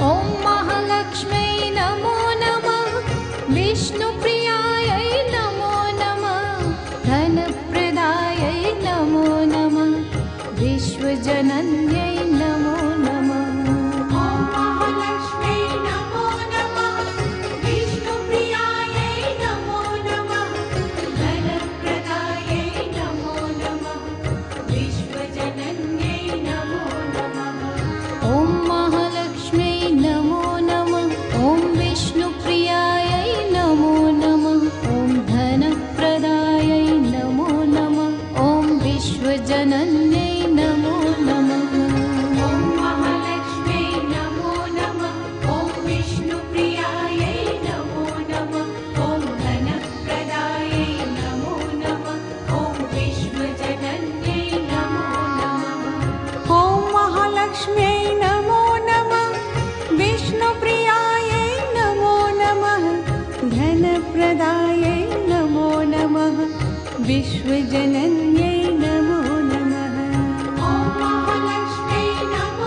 ॐ महालक्ष्म्यै नमो नमः। विष्णुप्रियायै नमो नमः। धनप्रदायै नमो नमः। विश्वजनन्यै नमो नमः। ॐ महालक्ष्म्यै नमो नमः। विष्णुप्रियायै नमो नमः। धनप्रदायै नमो नमः। विश्वजनन्यै नमो नमः। ॐ महालक्ष्म्यै नमो नमः। ॐ विष्णुप्रियायै नमो नमः। ॐ धनप्रदायै नमो नमः। ॐ विश्वजनन्यै नमो नमः। ॐ महालक्ष्म्यै नमो नमः। ॐ विष्णुप्रियायै नमो नमः। ॐ धनप्रदायै नमो नमः। ॐ विश्वजनन्यै नमो नमः। ॐ महालक्ष्म्यै नमो नमः। विष्णुप्रियायै नमो नमः। धनप्रदायै नमो नमः। विश्वजनन्यै नमो नमः। ॐ महालक्ष्म्यै नमो